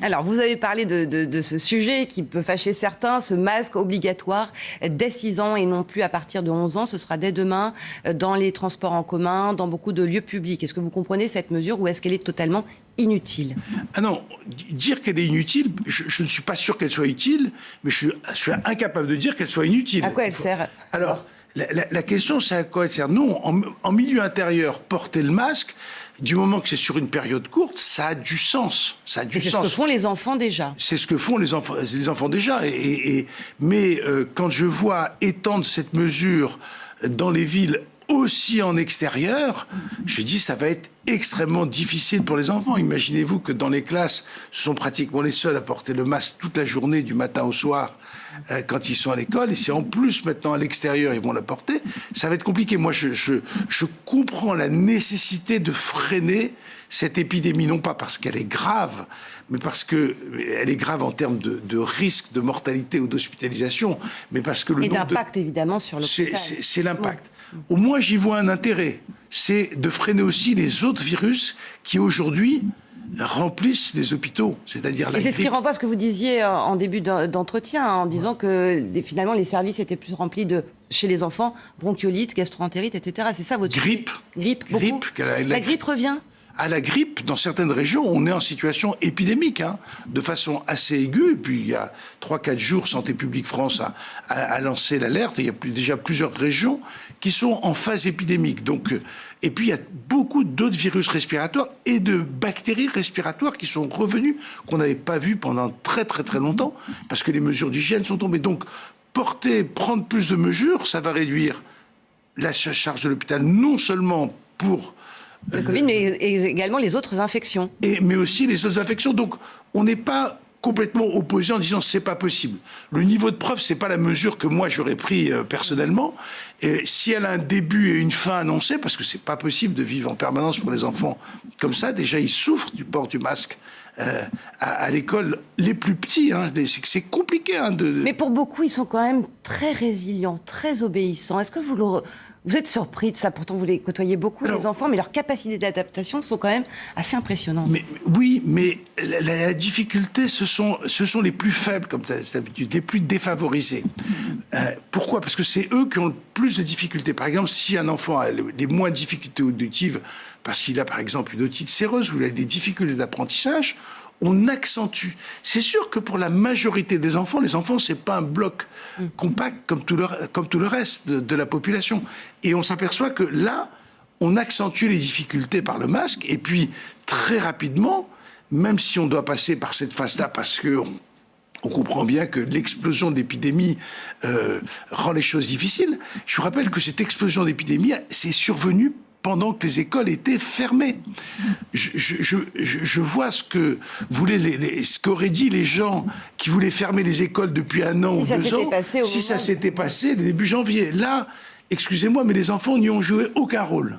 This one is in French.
Alors, vous avez parlé de ce sujet qui peut fâcher certains, ce masque obligatoire dès 6 ans et non plus à partir de 11 ans. Ce sera dès demain dans les transports en commun, dans beaucoup de lieux publics. Est-ce que vous comprenez cette mesure ou est-ce qu'elle est totalement inutile? Ah non, dire qu'elle est inutile, je ne suis pas sûr qu'elle soit utile, mais je suis incapable de dire qu'elle soit inutile. À quoi elle sert? Alors, la question, c'est à quoi elle sert. Non, en milieu intérieur, porter le masque, du moment que c'est sur une période courte, ça a du sens. Ça a du sens. C'est ce que font les enfants déjà. C'est ce que font les enfants déjà. Mais quand je vois étendre cette mesure dans les villes aussi en extérieur, je dis ça va être extrêmement difficile pour les enfants. Imaginez-vous que dans les classes, ce sont pratiquement les seuls à porter le masque toute la journée, du matin au soir, quand ils sont à l'école. Et si en plus maintenant à l'extérieur ils vont la porter, ça va être compliqué. Moi, je comprends la nécessité de freiner cette épidémie, non pas parce qu'elle est grave, mais parce qu'elle est grave en termes de risque de mortalité ou d'hospitalisation, mais parce que le nombre d'impact évidemment sur l'hôpital. C'est l'impact. Au moins, j'y vois un intérêt. C'est de freiner aussi les autres virus qui, aujourd'hui, remplissent les hôpitaux. C'est-à-dire la grippe. C'est ce qui renvoie à ce que vous disiez en début d'entretien, en disant que finalement, les services étaient plus remplis chez les enfants, bronchiolite, gastro-entérite, etc. C'est ça votre grippe. Grippe. La grippe revient. À la grippe, dans certaines régions, on est en situation épidémique, de façon assez aiguë. Puis il y a 3-4 jours, Santé publique France a lancé l'alerte. Il y a déjà plusieurs régions qui sont en phase épidémique. Donc, et puis il y a beaucoup d'autres virus respiratoires et de bactéries respiratoires qui sont revenus, qu'on n'avait pas vu pendant très très très longtemps, parce que les mesures d'hygiène sont tombées. Donc prendre plus de mesures, ça va réduire la charge de l'hôpital, non seulement pour le Covid, mais également les autres infections. Mais aussi les autres infections. Donc, on n'est pas complètement opposé en disant c'est pas possible. Le niveau de preuve, c'est pas la mesure que moi j'aurais pris personnellement. Et si elle a un début et une fin annoncée, parce que c'est pas possible de vivre en permanence pour les enfants comme ça. Déjà, ils souffrent du port du masque à l'école. Les plus petits, c'est compliqué. Mais pour beaucoup, ils sont quand même très résilients, très obéissants. Est-ce que vous êtes surpris de ça? Pourtant, vous les côtoyez beaucoup, les enfants, mais leurs capacités d'adaptation sont quand même assez impressionnantes. Oui, mais la difficulté, ce sont les plus faibles, comme d'habitude, les plus défavorisés. Pourquoi? Parce que c'est eux qui ont le plus de difficultés. Par exemple, si un enfant a les moins de difficultés auditives, parce qu'il a, par exemple, une otite séreuse ou il a des difficultés d'apprentissage, on accentue. C'est sûr que pour la majorité des enfants, les enfants, c'est pas un bloc compact comme tout le reste de la population. Et on s'aperçoit que là, on accentue les difficultés par le masque. Et puis, très rapidement, même si on doit passer par cette phase-là, parce que on comprend bien que l'explosion de l'épidémie rend les choses difficiles, je vous rappelle que cette explosion d'épidémie, c'est survenu pendant que les écoles étaient fermées. Je vois ce qu'auraient dit les gens qui voulaient fermer les écoles depuis 1 an ou 2 ans, si ça s'était passé début janvier. Là, excusez-moi, mais les enfants n'y ont joué aucun rôle.